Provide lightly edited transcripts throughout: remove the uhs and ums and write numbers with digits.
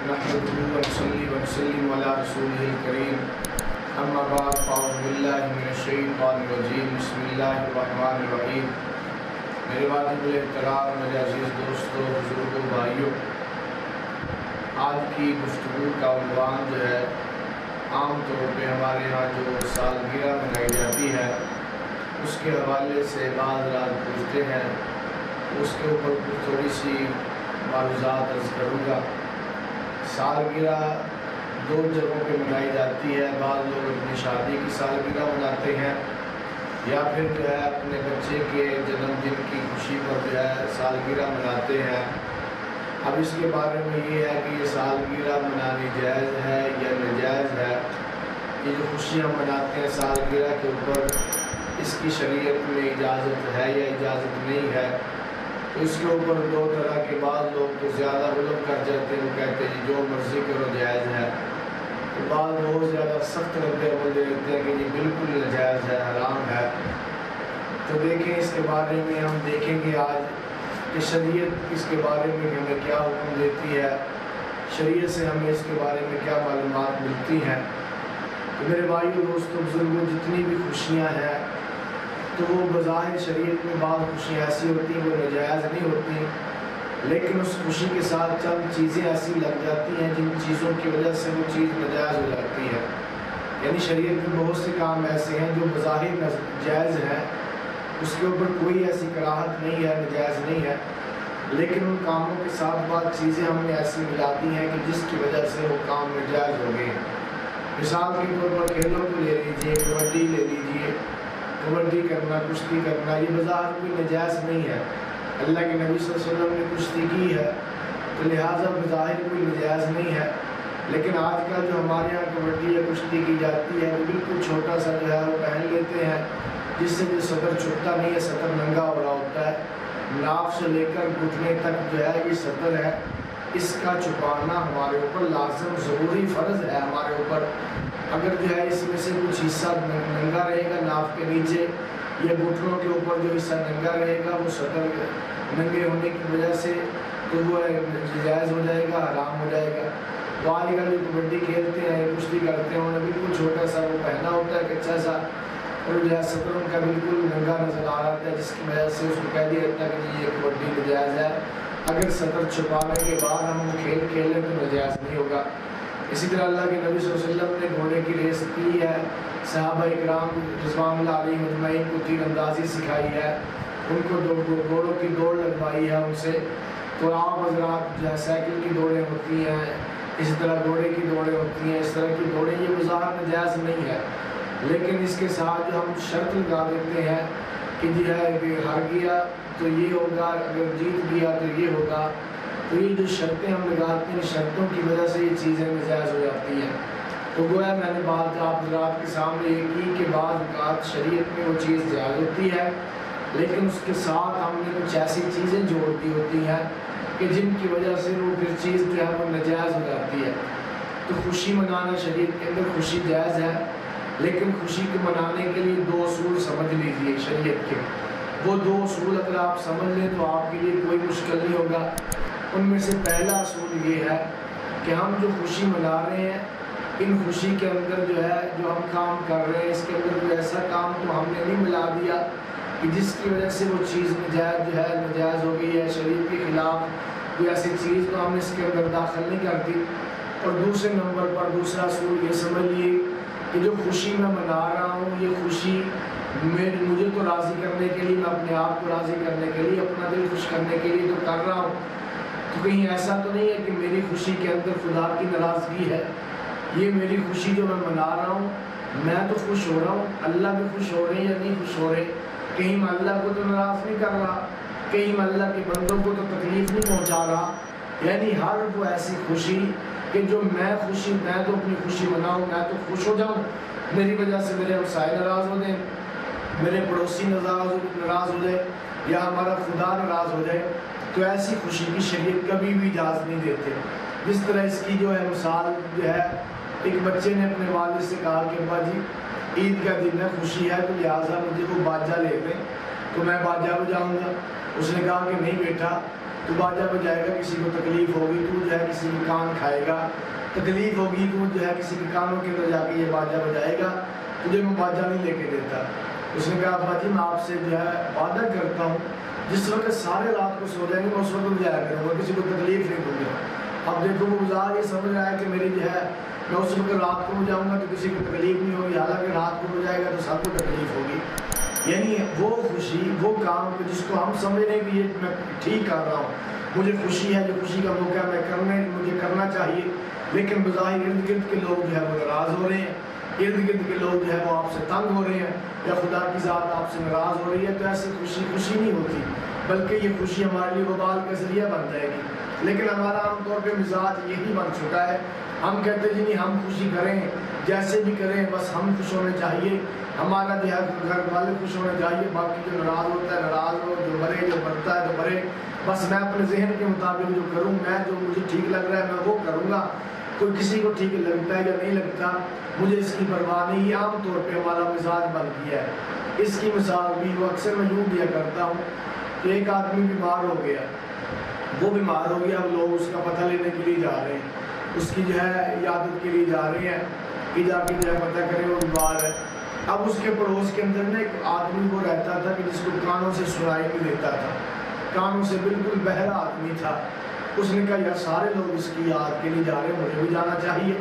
نحمده ونصلي ونسلم على رسوله الكريم اما بعد فاعوذ باللہ من الشیطان الرجیم بسم اللہ الرحمن الرحیم۔ میرے واجب الاحترام، میرے عزیز دوستوں، بزرگوں، بھائیوں، آج کی گفتگو کا عنوان جو ہے عام طور پہ ہمارے ہاں جو سالگرہ منائی جاتی ہے اس کے حوالے سے بعض رات پوچھتے ہیں، اس کے اوپر کچھ تھوڑی سی معلومات عرض کروں گا۔ سالگرہ دو جگہوں پہ منائی جاتی ہے، بعض لوگ اپنی شادی کی سالگرہ مناتے ہیں یا پھر جو ہے اپنے بچے کے جنم دن کی خوشی پر جو ہے سالگرہ مناتے ہیں۔ اب اس کے بارے میں یہ ہے کہ یہ سالگرہ منانی جائز ہے یا ناجائز ہے۔ یہ جو خوشی ہم مناتے ہیں سالگرہ کے اوپر، اس کی شریعت میں اجازت ہے یا اجازت نہیں ہے؟ تو اس کے اوپر دو طرح کے بعض لوگ تو زیادہ غلط کر جاتے ہیں، وہ کہتے ہیں جو مرضی کرو جائز ہے، تو بعض بہت زیادہ سخت رد عمل دے دیتے ہیں کہ یہ بالکل ناجائز ہے، حرام ہے۔ تو دیکھیں اس کے بارے میں ہم دیکھیں گے آج کہ شریعت اس کے بارے میں ہمیں کیا حکم دیتی ہے، شریعت سے ہمیں اس کے بارے میں کیا معلومات ملتی ہیں۔ تو میرے بھائیوں، دوستوں، بزرگوں، جتنی بھی خوشیاں ہیں تو وہ بظاہر شریعت میں بعض خوشیاں ایسی ہوتی ہیں وہ ناجائز نہیں ہوتی، لیکن اس خوشی کے ساتھ چند چیزیں ایسی لگ جاتی ہیں جن چیزوں کی وجہ سے وہ چیز ناجائز ہو جاتی ہے۔ یعنی شریعت میں بہت سے کام ایسے ہیں جو بظاہر جائز ہیں، اس کے اوپر کوئی ایسی کراہت نہیں ہے، ناجائز نہیں ہے، لیکن ان کاموں کے ساتھ بعض چیزیں ہم نے ایسی ملاتی ہیں کہ جس کی وجہ سے وہ کام ناجائز ہو گئے ہیں۔ مثال کے طور پر کھیلوں کو لے لیجیے، کبڈی لے لیجیے، کبڈی کرنا، کشتی کرنا، یہ بظاہر کوئی ناجائز نہیں ہے۔ اللہ کے نبی صلی اللہ علیہ وسلم نے کشتی کی ہے تو لہٰذا بظاہر کوئی ناجائز نہیں ہے، لیکن آج کل جو ہمارے یہاں کبڈی یا کشتی کی جاتی ہے وہ بالکل چھوٹا سا جو ہے وہ پہن لیتے ہیں، جس سے جو سطر چھپتا نہیں ہے، سطر ننگا ہو رہا ہوتا ہے، ناف سے لے کر گھٹنے تک جو ہے یہ سطر ہے، اس کا چھپانا ہمارے اوپر لازم ضروری فرض ہے ہمارے اوپر۔ اگر جو ہے اس میں سے کچھ حصہ ننگا رہے گا ناف کے نیچے یا گھٹنوں کے اوپر جو حصہ ننگا رہے گا وہ سطر ننگے ہونے کی وجہ سے تو وہ جائز ہو جائے گا، حرام ہو جائے گا۔ تو آج کل جو کبڈی کھیلتے ہیں، کشتی کرتے ہیں، انہوں نے بالکل چھوٹا سا وہ پہنا ہوتا ہے کچا سا، اور جو ہے سطر ان کا بالکل ننگا نظر آ رہا ہے، جس کی وجہ سے اس کو کہہ دیا جاتا ہے کہ یہ کبڈی ناجائز ہے۔ اگر سطر چھپانے کے بعد ہم وہ کھیل کھیلیں تو ناجائز نہیں ہوگا۔ اسی طرح اللہ کے نبی صلی اللہ علیہ وسلم نے گھوڑے کی ریس کی ہے، صحابہ اکرام رضوان اللہ علیہ مجمعین کو تیر اندازی سکھائی ہے، ان کو گھوڑوں کی دوڑ لگوائی ہے ان سے۔ تو عام حضرات جو ہے سائیکل کی دوڑیں ہوتی ہیں، اسی طرح گھوڑے کی دوڑیں ہوتی ہیں، اس طرح کی دوڑیں یہ بظاہر ناجائز نہیں ہے، لیکن اس کے ساتھ جو ہم شرط لگا دیتے ہیں کہ جو ہے کہ ہار گیا تو یہ ہوگا، اگر جیت گیا تو یہ ہوگا، تو یہ جو شرطیں ہم لگاتے ہیں شرطوں کی وجہ سے یہ چیزیں ناجائز ہو جاتی ہیں۔ تو گویا میں نے بات آپ حضرات کے سامنے یہ کی کہ بعض اوقات شریعت میں وہ چیز جائز ہوتی ہے، لیکن اس کے ساتھ ہم نے کچھ ایسی چیزیں جوڑ دی ہوتی ہیں کہ جن کی وجہ سے وہ پھر چیز جو ہے وہ ناجائز ہو جاتی ہے۔ تو خوشی منانا شریعت کے اندر خوشی جائز ہے، لیکن خوشی کو منانے کے لیے دو اصول سمجھ لیجیے شریعت کے۔ وہ دو اصول اگر آپ سمجھ لیں تو آپ کے لیے کوئی مشکل نہیں ہوگا۔ ان میں سے پہلا اصول یہ ہے کہ ہم جو خوشی منا رہے ہیں، ان خوشی کے اندر جو ہے جو ہم کام کر رہے ہیں اس کے اندر کوئی ایسا کام تو ہم نے نہیں ملا دیا کہ جس کی وجہ سے وہ چیز ناجائز جو ہے ناجائز ہو گئی ہے، شریعت کے خلاف کوئی ایسی چیز تو ہم نے اس کے اندر داخل نہیں کر دی۔ اور دوسرے نمبر پر دوسرا اصول یہ سمجھ لیے کہ جو خوشی میں منا رہا ہوں یہ خوشی مجھے تو راضی کرنے کے لیے، میں اپنے آپ کو راضی کرنے کے لیے، اپنا دل خوش کرنے کے لیے تو کر رہا ہوں، تو کہیں ایسا تو نہیں ہے کہ میری خوشی کے اندر خدا کی ناراضگی ہے۔ یہ میری خوشی جو میں منا رہا ہوں میں تو خوش ہو رہا ہوں، اللہ بھی خوش ہو رہے ہیں یا نہیں خوش ہو رہے، کہیں میں اللہ کو تو ناراض نہیں کر رہا، کہیں میں اللہ کے بندوں کو تو تکلیف نہیں پہنچا رہا۔ یعنی ہر وہ ایسی خوشی کہ جو میں تو اپنی خوشی مناؤں، میں تو خوش ہو جاؤں، میری وجہ سے میرے ہمسائے ناراض ہو جائیں، میرے پڑوسی ناراض ہو جائے یا ہمارا خدا ناراض ہو جائے، تو ایسی خوشی کی شریعت کبھی بھی اجازت نہیں دیتے۔ جس طرح اس کی جو ہے مثال جو ہے، ایک بچے نے اپنے والد سے کہا کہ ابا جی عید کا دن ہے، خوشی ہے، تو لہٰذا مجھے وہ باجا لے دیں تو میں باجا بجاؤں گا۔ اس نے کہا کہ نہیں بیٹا، تو باجا پہ جائے گا، کسی کو تکلیف ہوگی تو جو ہے کسی کے کان کھائے گا، تکلیف ہوگی تو جو ہے کسی کے کانوں کے اندر جا کے یہ باجا بجائے گا، تجھے میں باجا نہیں لے کے دیتا۔ اس نے کہا ابا جی میں آپ سے جو ہے وعدہ کرتا ہوں جس وقت سارے رات کو سو جائیں گے میں اس وقت جایا کروں گا، کسی کو تکلیف نہیں دوں گا۔ اب دیکھو وہ گزار یہ سمجھ رہا ہے کہ میری جو ہے میں اس وقت رات کو جاؤں گا تو کسی کو تکلیف نہیں ہوگی، حالانکہ رات کو جائے گا تو سب کو تکلیف ہوگی۔ یعنی وہ خوشی، وہ کام جس کو ہم سمجھ رہے ہیں کہ یہ میں ٹھیک کر رہا ہوں، مجھے خوشی ہے، جو خوشی کا موقع ہے مجھے کرنا چاہیے، لیکن بظاہر ارد گرد کے لوگ جو ہے وہ ناراض ہو رہے ہیں، ارد گرد کے لوگ جو ہے وہ آپ سے تنگ ہو رہے ہیں، یا خدا کی ذات آپ سے ناراض ہو رہی ہے، تو ایسی خوشی نہیں ہوتی، بلکہ یہ خوشی ہمارے لیے وبال کا ذریعہ بن جائے گی۔ لیکن ہمارا عام طور پہ مزاج یہی بن چکا ہے، ہم کہتے ہیں نہیں ہم خوشی کریں، جیسے بھی کریں بس ہم خوش ہونے چاہیے، ہمارا جو ہے گھر والے خوش ہونے چاہیے، باقی جو ناراض ہوتا ہے ناراض ہو، جو مرے جو مرتا ہے تو مرے، بس میں اپنے ذہن کے مطابق جو کروں، میں جو مجھے ٹھیک لگ رہا ہے میں وہ کروں گا، کوئی کسی کو ٹھیک لگتا ہے یا نہیں لگتا مجھے اس کی پرواہ نہیں۔ یہ عام طور پہ ہمارا مزاج بن گیا ہے۔ اس کی مثال بھی وہ اکثر میں یوں دیا کرتا ہوں کہ ایک آدمی بیمار ہو گیا، وہ بیمار ہو گیا، لوگ اس کا پتہ لینے کے لیے جا رہے ہیں، اس کی جو ہے عیادت کے لیے جا رہے ہیں کہ جا کے جو ہے پتہ کریں وہ بیمار ہے۔ اب اس کے پڑوس کے اندر نا ایک آدمی وہ رہتا تھا کہ جس کو کانوں سے سنائی نہیں دیتا تھا، کانوں سے بالکل بہرا آدمی تھا۔ اس نے کہا یار سارے لوگ اس کی یاد کے لیے جا رہے ہیں، مجھے بھی جانا چاہیے،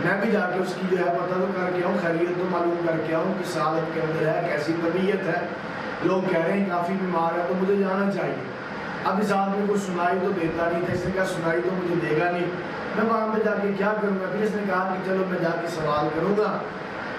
میں بھی جا کے اس کی جو ہے پتہ تو کر کے آؤں، خیریت تو معلوم کر کے آؤں کس حالت کے اندر ہے، کیسی طبیعت ہے، لوگ کہہ رہے ہیں کافی بیمار ہے تو مجھے جانا چاہیے۔ اب اس آدمی کو سنائی تو دیتا نہیں تھا، اس نے کہا سنائی تو مجھے دے گا نہیں، میں وہاں پہ جا کے کیا کروں گا؟ پھر اس نے کہا کہ چلو میں جا کے سوال کروں گا،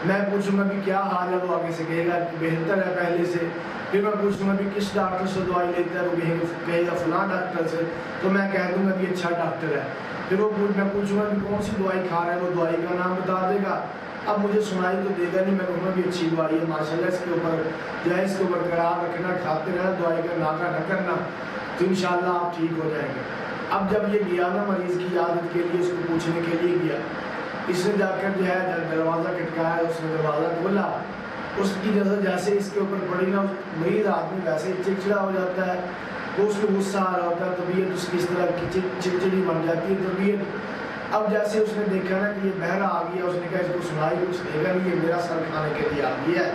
میں پوچھوں گا بھی کیا حال ہے، وہ آگے سے کہے گا بہتر ہے پہلے سے، پھر میں پوچھوں گا بھی کس ڈاکٹر سے دوائی لیتا ہے، وہ کہے گا فلاں ڈاکٹر سے، تو میں کہہ دوں گا کہ اچھا ڈاکٹر ہے، پھر وہ میں پوچھوں گا کہ کون سی دوائی کھا رہا ہے، وہ دوائی کا نام بتا دے گا۔ اب مجھے سنائی تو دے گا نہیں، میں کہوں گا بھی اچھی دوائی ہے ماشاءاللہ، اس کے اوپر جو ہے اس کو برقرار رکھنا، کھاتے رہنا، دوائی کا ناکہ نہ کرنا، تو انشاءاللہ آپ ٹھیک ہو جائیں گے۔ اب جب یہ گیا نا مریض کی عادت کے لیے، اس کو پوچھنے کے لیے گیا، اس نے جا کر جو ہے دروازہ کھٹکایا، اس نے دروازہ کھولا، اس کی جیسے اس کے اوپر پڑی نا، مریض آدمی ویسے چڑچڑا ہو جاتا ہے، تو اس کو غصہ آ رہا ہوتا ہے، طبیعت اس کی اس طرح کی چڑچڑی بن جاتی ہے طبیعت۔ اب جیسے اس نے دیکھا نا کہ یہ بہرا آ گیا، اس نے کہا اس کو سنائی کچھ دے گا نہیں، یہ میرا سر کھانے کے لیے آ گیا ہے،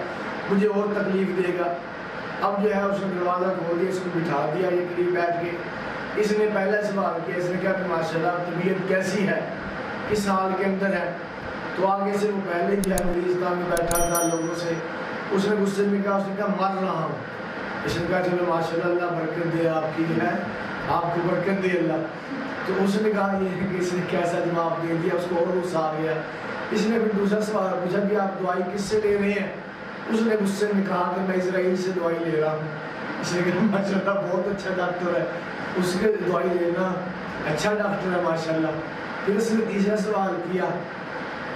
مجھے اور تکلیف دے گا۔ اب جو ہے اس نے دروازہ کھول دیا، اس کو بٹھا دیا، یہ قریب بیٹھ کے اس نے پہلا سوال کیا، اس نے کہا کہ ماشاءاللہ طبیعت کیسی ہے، کس حال کے اندر ہے؟ تو آگے سے وہ پہلے جو ہے مریض کا میں بیٹھا تھا لوگوں سے، اس نے غصے میں کہا، اس نے کہا مر رہا ہوں۔ اس نے کہا چلو ماشاءاللہ اللہ برکت دے آپ کی، جو ہے آپ کو برکت دے اللہ۔ تو اس نے کہا یہ کہ اس نے کیسا جواب دے دیا، اس کو اور غصہ آ گیا۔ اس نے پھر دوسرا سوال پوچھا کہ آپ دوائی کس سے لے رہے ہیں؟ اس نے غصے میں کہا کہ میں اسرائیل سے دوائی لے رہا ہوں۔ اس نے کہا ماشاءاللہ بہت اچھا ڈاکٹر ہے، اس کے دوائی لینا اچھا ڈاکٹر ہے ماشاءاللہ۔ پھر اس نے تیسرا سوال کیا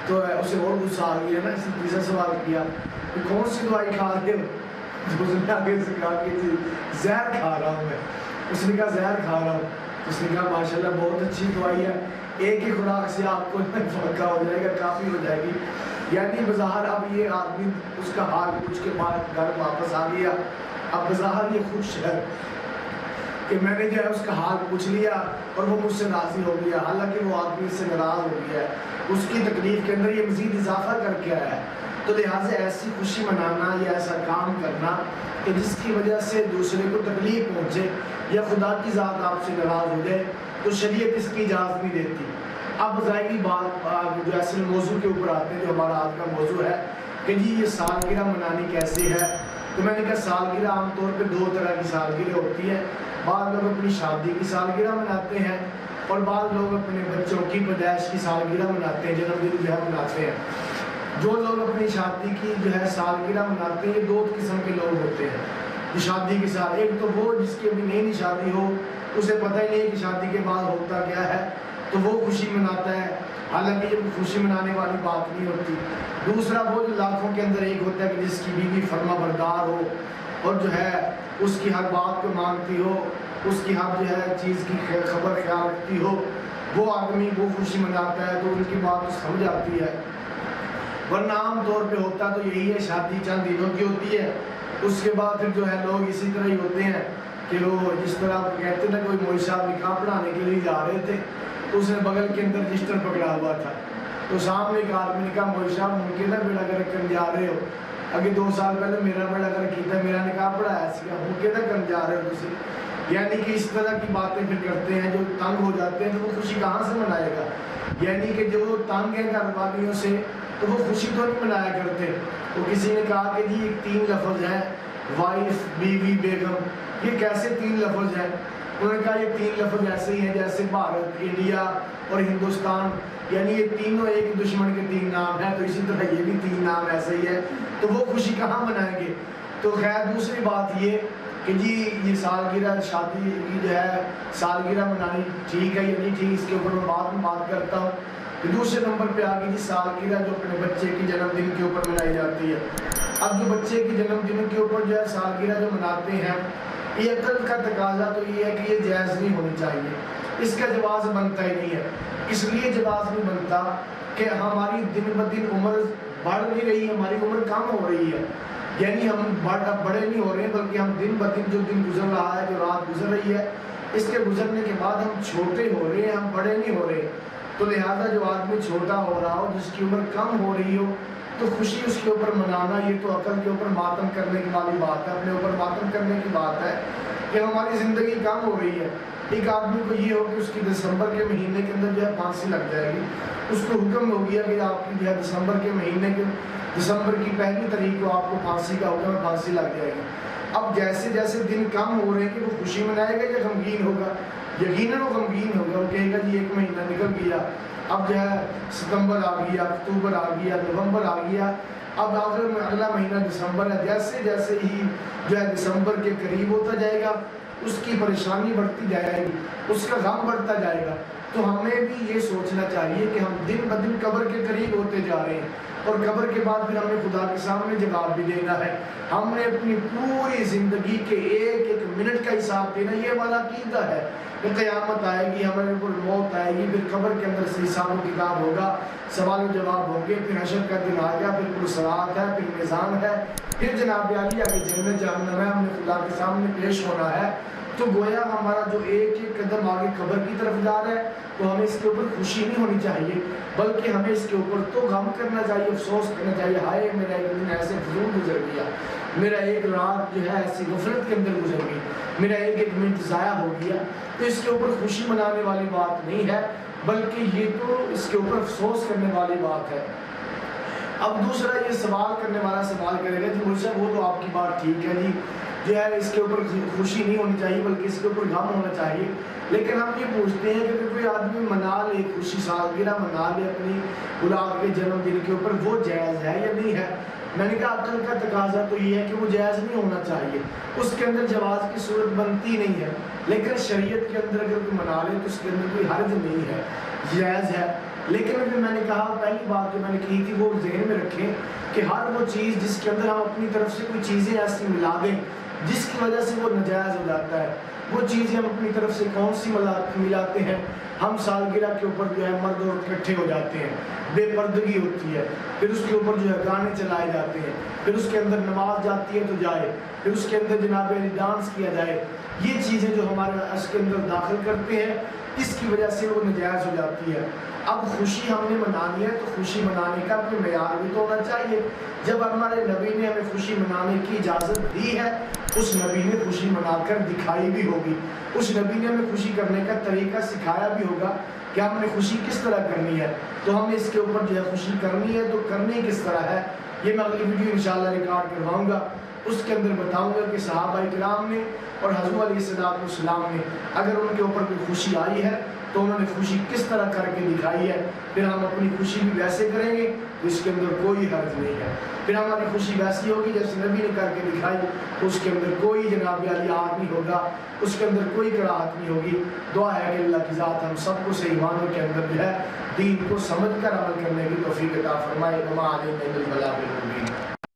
تو اسے اور غصہ آ گیا نا، اس نے تیسرا سوال کیا کہ کون سی دوائی کھا رہے ہو؟ تو اس نے آگے سے کہا کہ زہر کھا رہا ہوں میں۔ اس نے کہا زہر کھا رہا ہوں۔ اس نے کہا ماشاءاللہ بہت اچھی دوائی ہے، ایک ہی خوراک سے آپ کو فائدہ ہو جائے گا، کافی ہو جائے گی۔ یعنی بظاہر اب یہ آدمی اس کا حال پوچھ کے بعد گھر واپس آ گیا، اب بظاہر یہ خوش ہے کہ میں نے جو ہے اس کا حال پوچھ لیا اور وہ مجھ سے راضی ہو گیا، حالانکہ وہ آدمی اس سے ناراض ہو گیا ہے، اس کی تکلیف کے اندر یہ مزید اضافہ کر کے آیا ہے۔ تو لہٰذا ایسی خوشی منانا یا ایسا کام کرنا کہ جس کی وجہ سے دوسرے کو تکلیف پہنچے یا خدا کی ذات آپ سے ناراض ہو جائے، تو شریعت اس کی اجازت نہیں دیتی۔ اب ظاہری بات جو اصل موضوع کے اوپر آتے ہیں، جو ہمارا آج کا موضوع ہے کہ جی یہ سالگرہ منانی کیسے ہے، تو میں نے کہا سالگرہ عام طور پہ دو طرح کی سالگرہ ہوتی ہے، بعض لوگ اپنی شادی کی سالگرہ مناتے ہیں اور بعض لوگ اپنے بچوں کی پیدائش کی سالگرہ مناتے ہیں، جنم دن جو ہے مناتے ہیں۔ جو لوگ اپنی شادی کی جو ہے سالگرہ مناتے ہیں، یہ دو قسم کے لوگ ہوتے ہیں جو شادی کے ساتھ، ایک تو وہ جس کی ابھی نئی شادی ہو، اسے پتہ ہی نہیں کہ شادی کے بعد ہوتا کیا ہے، تو وہ خوشی مناتا ہے، حالانکہ یہ خوشی منانے والی بات نہیں ہوتی۔ دوسرا وہ جو لاکھوں کے اندر ایک ہوتا ہے کہ جس کی بیوی فرما بردار ہو اور جو ہے اس کی ہر بات کو مانتی ہو، اس کی ہر جو ہے چیز کی خبر خیال رکھتی ہو، وہ آدمی وہ خوشی مناتا ہے تو ان کی بات تو سمجھ آتی ہے۔ ورنہ عام طور پہ ہوتا تو یہی ہے، شادی چند دنوں کی ہوتی ہے، اس کے بعد پھر جو ہے لوگ اسی طرح ہی ہوتے ہیں کہ وہ جس طرح کہتے ہیں نا کوئی مولوی صاحب نکاح پڑھانے کے لیے جا رہے تھے تو اس نے بغل کے اندر رجسٹر پکڑا ہوا تھا، تو سامنے ایک آدمی نے کہا مولوی صاحب ممکن ہے بیڑا گرک کرنے جا رہے ہو، اگے 2 سال پہلے میرا بیڑا گرک کیا، میرا نکاح پڑھایا سی، ممکن ہے کرنے جا رہے ہو تسی۔ یعنی کہ اس طرح کی باتیں پھر کرتے ہیں، جو تنگ ہو جاتے ہیں تو وہ خوشی کہاں سے منائے گا؟ یعنی کہ جو تنگ ہیں گھر والیوں سے تو وہ خوشی تو نہیں منایا کرتے۔ تو کسی نے کہا کہ جی 3 لفظ ہیں، وائف، بیوی، بیگم، یہ کیسے 3 لفظ ہیں؟ انہوں نے کہا یہ 3 لفظ ایسے ہی ہیں جیسے بھارت، انڈیا اور ہندوستان، یعنی یہ تینوں ایک دشمن کے 3 نام ہیں، تو اسی طرح یہ بھی 3 نام ایسے ہی ہے، تو وہ خوشی کہاں منائیں گے؟ تو خیر دوسری بات یہ کہ جی یہ سالگرہ شادی کی جو ہے سالگرہ منانی ٹھیک ہے یا نہیں ٹھیک، اس کے اوپر میں بعد میں بات کرتا ہوں۔ دوسرے نمبر پہ آ گئی جی سالگرہ جو اپنے بچے کی جنم دن کے اوپر منائی جاتی ہے۔ اب جو بچے کی جنم دن کے اوپر جو ہے سالگرہ جو مناتے ہیں، یہ عقل کا تقاضا تو یہ ہے کہ یہ جائز نہیں ہونی چاہیے، اس کا جواز بنتا ہی نہیں ہے۔ اس لیے جواز نہیں بنتا کہ ہماری دن بدن عمر بڑھ نہیں رہی، ہماری عمر کم ہو رہی ہے، یعنی ہم بڑے نہیں ہو رہے ہیں بلکہ ہم دن بدن جو دن گزر رہا ہے، جو رات گزر رہی ہے، اس کے گزرنے کے بعد ہم چھوٹے ہو رہے ہیں، ہم بڑے نہیں ہو رہے۔ تو لہٰذا جو آدمی چھوٹا ہو رہا ہو، جس کی عمر کم ہو رہی ہو، تو خوشی اس کے اوپر منانا یہ تو عقل کے اوپر ماتم کرنے کی والی بات ہے، اپنے اوپر ماتم کرنے کی بات ہے کہ ہماری زندگی کم ہو رہی ہے۔ ایک آدمی کو یہ ہو کہ اس کی دسمبر کے مہینے کے اندر جو ہے پھانسی لگ جائے گی، اس کو حکم ہو گیا کہ آپ کی جو ہے دسمبر کے مہینے کے دسمبر کی 1 تاریخ کو آپ کو پھانسی کا حکم ہے، پھانسی لگ جائے گی۔ اب جیسے جیسے دن کم ہو رہے ہیں کہ وہ خوشی منائے گا یا غمگین ہوگا؟ یقیناً وہ غمگین ہوگا، وہ کہے گا جی 1 مہینہ نکل گیا، اب جو ہے ستمبر آ گیا، اکتوبر آ گیا، نومبر آ گیا، اب آخر میں اگلا مہینہ دسمبر ہے۔ جیسے جیسے ہی جو ہے دسمبر کے قریب ہوتا جائے گا، اس کی پریشانی بڑھتی جائے گی، اس کا غم بڑھتا جائے گا۔ تو ہمیں بھی یہ سوچنا چاہیے کہ ہم دن بدن قبر کے قریب ہوتے جا رہے ہیں، اور قبر کے بعد پھر ہمیں خدا کے سامنے جواب بھی دینا ہے۔ ہم نے اپنی پوری زندگی کے 1-1 منٹ کا حساب دینا، یہ ہمارا عقیدہ ہے کہ قیامت آئے گی، ہمارے اوپر موت آئے گی، پھر قبر کے اندر سے حساب و کتاب ہوگا، سوال و جواب ہوں گے، پھر حشر کا دن آ گیا، پھر صراط ہے، پھر میزان ہے، پھر جناب عالی آگے جنت جہنم ہے، ہم نے خدا کے سامنے پیش ہونا ہے۔ تو گویا ہمارا جو 1-1 قدم آگے قبر کی طرف جا رہا ہے، تو ہمیں اس کے اوپر خوشی نہیں ہونی چاہیے، بلکہ ہمیں اس کے اوپر تو غم کرنا چاہیے، افسوس کرنا چاہیے، ہائے میرا ایک دن ایسے فضول گزر گیا، میرا ایک رات جو ہے ایسی غفلت کے اندر گزر گئی، میرا 1-1 منٹ ضائع ہو گیا۔ تو اس کے اوپر خوشی منانے والی بات نہیں ہے، بلکہ یہ تو اس کے اوپر افسوس کرنے والی بات ہے۔ اب دوسرا یہ سوال کرنے والا سوال کرے گا جی مجھ سے وہ تو آپ کی بات ٹھیک ہے جی، جو ہے اس کے اوپر خوشی نہیں ہونی چاہیے بلکہ اس کے اوپر غم ہونا چاہیے، لیکن ہم یہ پوچھتے ہیں کہ کوئی آدمی منا لے خوشی سالگرہ منا لے اپنی اولاد کے جنم دن کے اوپر، وہ جائز ہے یا نہیں ہے؟ میں نے کہا عقل کا تقاضا تو یہ ہے کہ وہ جائز نہیں ہونا چاہیے، اس کے اندر جواز کی صورت بنتی نہیں ہے، لیکن شریعت کے اندر اگر کوئی منا لے تو اس کے اندر کوئی حرج نہیں ہے، جائز ہے۔ لیکن ابھی میں نے کہا پہلی بات جو میں نے کی تھی وہ ذہن میں رکھیں کہ ہر وہ چیز جس کے اندر ہم اپنی طرف سے کوئی چیزیں ایسی ملا دیں جس کی وجہ سے وہ ناجائز ہو جاتا ہے، وہ چیزیں ہم اپنی طرف سے کون سی ملاتے ہیں؟ ہم سالگرہ کے اوپر جو ہے مرد اور اکٹھے ہو جاتے ہیں، بے پردگی ہوتی ہے، پھر اس کے اوپر جو ہے گانے چلائے جاتے ہیں، پھر اس کے اندر نماز جاتی ہے تو جائے، پھر اس کے اندر جناب ڈانس کیا جائے، یہ چیزیں جو ہمارے اس کے اندر داخل کرتے ہیں اس کی وجہ سے وہ ناجائز ہو جاتی ہے۔ اب خوشی ہم نے منانی ہے تو خوشی منانے کا کوئی معیار بھی تو ہونا چاہیے۔ جب ہمارے نبی نے ہمیں خوشی منانے کی اجازت دی ہے، اس نبی نے خوشی منا کر دکھائی بھی ہوگی، اس نبی نے ہمیں خوشی کرنے کا طریقہ سکھایا بھی ہوگا کہ ہم نے خوشی کس طرح کرنی ہے، تو ہم نے اس کے اوپر جو ہے خوشی کرنی ہے تو کرنی کس طرح ہے، یہ میں اگلی ویڈیو انشاءاللہ ریکارڈ کرواؤں گا، اس کے اندر بتاؤں گا کہ صحابہ کرام نے اور حضور علیہ السلام نے اگر ان کے اوپر کوئی خوشی آئی ہے تو انہوں نے خوشی کس طرح کر کے دکھائی ہے، پھر ہم اپنی خوشی بھی ویسے کریں گے تو اس کے اندر کوئی حرج نہیں ہے، پھر ہماری خوشی ویسی ہوگی جیسے نبی نے کر کے دکھائی، اس کے اندر کوئی جناب علی آگ نہیں ہوگا، اس کے اندر کوئی کراہت نہیں ہوگی۔ دعا ہے کہ اللہ کی ذات ہم سب کو صحیح معنوں کے اندر جو ہے دین کو سمجھ کر عمل کرنے کی توفیق عطا فرمائے۔ وما علینا الا البلاغ المبین۔